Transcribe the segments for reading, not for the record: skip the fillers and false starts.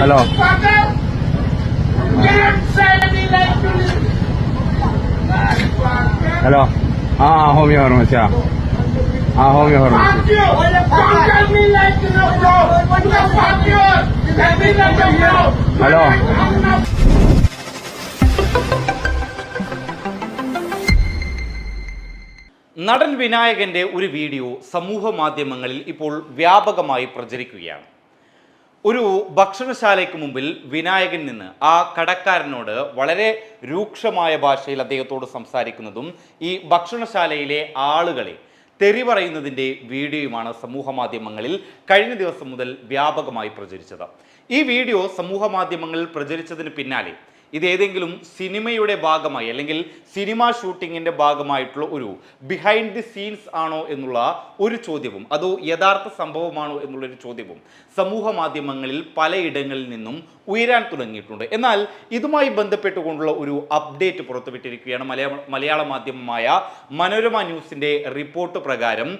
Hello hello homeo ഫാർമസിയാ homeo pharmacy hello നടൻ വിനായകന്റെ ഒരു വീഡിയോ സമൂഹ മാധ്യമങ്ങളിൽ ഇപ്പോൾ വ്യാപകമായി പ്രചരിക്കുകയാണ്. ഒരു ഭക്ഷണശാലയ്ക്ക് മുമ്പിൽ വിനായകൻ നിന്ന് ആ കടക്കാരനോട് വളരെ രൂക്ഷമായ ഭാഷയിൽ അദ്ദേഹത്തോട് സംസാരിക്കുന്നതും ഈ ഭക്ഷണശാലയിലെ ആളുകളെ തെറി പറയുന്നതിൻ്റെ വീഡിയോയുമാണ് സമൂഹ മാധ്യമങ്ങളിൽ കഴിഞ്ഞ ദിവസം മുതൽ വ്യാപകമായി പ്രചരിച്ചത്. ഈ വീഡിയോ സമൂഹ മാധ്യമങ്ങളിൽ പ്രചരിച്ചതിന് പിന്നാലെ ഇതേതെങ്കിലും സിനിമയുടെ ഭാഗമായി അല്ലെങ്കിൽ സിനിമ ഷൂട്ടിങ്ങിൻ്റെ ഭാഗമായിട്ടുള്ള ഒരു ബിഹൈൻഡ് ദി സീൻസ് ആണോ എന്നുള്ള ഒരു ചോദ്യവും അതോ യഥാർത്ഥ സംഭവമാണോ എന്നുള്ളൊരു ചോദ്യവും സമൂഹ മാധ്യമങ്ങളിൽ പലയിടങ്ങളിൽ നിന്നും ഉയരാൻ തുടങ്ങിയിട്ടുണ്ട്. എന്നാൽ ഇതുമായി ബന്ധപ്പെട്ടുകൊണ്ടുള്ള ഒരു അപ്ഡേറ്റ് പുറത്തുവിട്ടിരിക്കുകയാണ്. മലയാള മാധ്യമമായ മനോരമ ന്യൂസിൻ്റെ റിപ്പോർട്ട് പ്രകാരം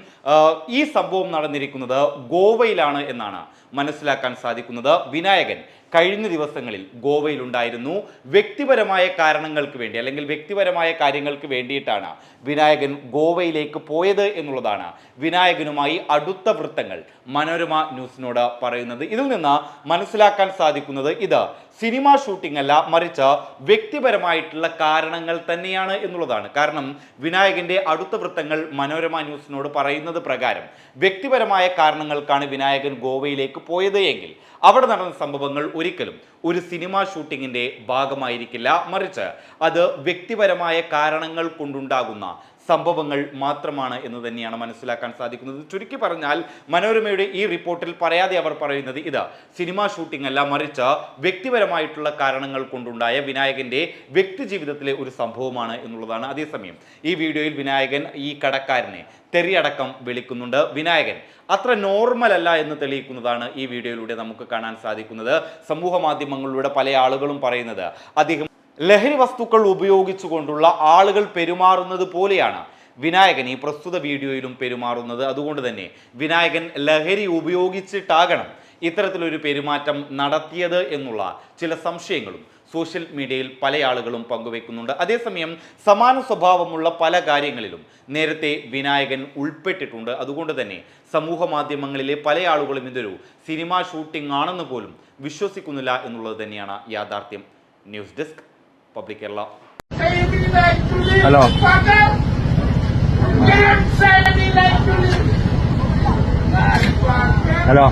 ഈ സംഭവം നടന്നിരിക്കുന്നത് ഗോവയിലാണ് എന്നാണ് മനസ്സിലാക്കാൻ സാധിക്കുന്നത്. വിനായകൻ കഴിഞ്ഞ ദിവസങ്ങളിൽ ഗോവയിലുണ്ടായിരുന്നു. വ്യക്തിപരമായ കാരണങ്ങൾക്ക് വേണ്ടി അല്ലെങ്കിൽ വ്യക്തിപരമായ കാര്യങ്ങൾക്ക് വേണ്ടിയിട്ടാണ് വിനായകൻ ഗോവയിലേക്ക് പോയത് എന്നുള്ളതാണ് വിനായകനുമായി അടുത്ത വൃത്തങ്ങൾ മനോരമ ന്യൂസിനോട് പറയുന്നത്. ഇതിൽ നിന്ന് മനസ്സിലാക്കാൻ സാധിക്കുന്നത് ഇത് സിനിമ ഷൂട്ടിംഗ് അല്ല, മറിച്ച് വ്യക്തിപരമായിട്ടുള്ള കാരണങ്ങൾ തന്നെയാണ് എന്നുള്ളതാണ്. കാരണം വിനായകന്റെ അടുത്ത വൃത്തങ്ങൾ മനോരമ ന്യൂസിനോട് പറയുന്നത് പ്രകാരം വ്യക്തിപരമായ കാരണങ്ങൾക്കാണ് വിനായകൻ ഗോവയിലേക്ക് പോയത് എങ്കിൽ അവിടെ നടന്ന സംഭവങ്ങൾ ഒരിക്കലും ഒരു സിനിമ ഷൂട്ടിങ്ങിൻ്റെ ഭാഗമായിരിക്കില്ല, മറിച്ച് അത് വ്യക്തിപരമായ കാരണങ്ങൾ കൊണ്ടുണ്ടാകുന്ന സംഭവങ്ങൾ മാത്രമാണ് എന്ന് തന്നെയാണ് മനസ്സിലാക്കാൻ സാധിക്കുന്നത്. ചുരുക്കി പറഞ്ഞാൽ മനോരമയുടെ ഈ റിപ്പോർട്ടിൽ പറയാതെ അവർ പറയുന്നത് ഇത് സിനിമ ഷൂട്ടിംഗ് അല്ല, മറിച്ച് വ്യക്തിപരമായിട്ടുള്ള കാരണങ്ങൾ കൊണ്ടുണ്ടായ വിനായകന്റെ വ്യക്തി ജീവിതത്തിലെ ഒരു സംഭവമാണ് എന്നുള്ളതാണ്. അതേസമയം ഈ വീഡിയോയിൽ വിനായകൻ ഈ കടക്കാരനെ തെറിയടക്കം വിളിക്കുന്നുണ്ട്. വിനായകൻ അത്ര നോർമൽ അല്ല എന്ന് തെളിയിക്കുന്നതാണ് ഈ വീഡിയോയിലൂടെ നമുക്ക് കാണാൻ സാധിക്കുന്നത്. സമൂഹ മാധ്യമങ്ങളിലൂടെ പല ആളുകളും പറയുന്നത് അദ്ദേഹം ലഹരി വസ്തുക്കൾ ഉപയോഗിച്ചുകൊണ്ടുള്ള ആളുകൾ പെരുമാറുന്നത് പോലെയാണ് വിനായകൻ ഈ പ്രസ്തുത വീഡിയോയിലും പെരുമാറുന്നത്. അതുകൊണ്ട് തന്നെ വിനായകൻ ലഹരി ഉപയോഗിച്ചിട്ടാകണം ഇത്തരത്തിലൊരു പെരുമാറ്റം നടത്തിയത് എന്നുള്ള ചില സംശയങ്ങളും സോഷ്യൽ മീഡിയയിൽ പല ആളുകളും പങ്കുവെക്കുന്നുണ്ട്. അതേസമയം സമാന സ്വഭാവമുള്ള പല കാര്യങ്ങളിലും നേരത്തെ വിനായകൻ ഉൾപ്പെട്ടിട്ടുണ്ട്. അതുകൊണ്ട് തന്നെ സമൂഹ മാധ്യമങ്ങളിലെ പല ആളുകളും ഇതൊരു സിനിമ ഷൂട്ടിംഗ് ആണെന്ന് പോലും വിശ്വസിക്കുന്നില്ല എന്നുള്ളത് തന്നെയാണ് യാഥാർത്ഥ്യം. News desk public Kerala. Hello hello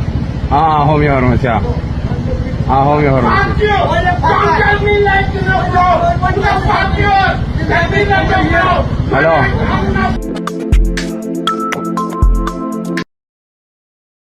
homeo ഫാർമസിയാ ഹോമിയോ ഫാർമസി ഹലോ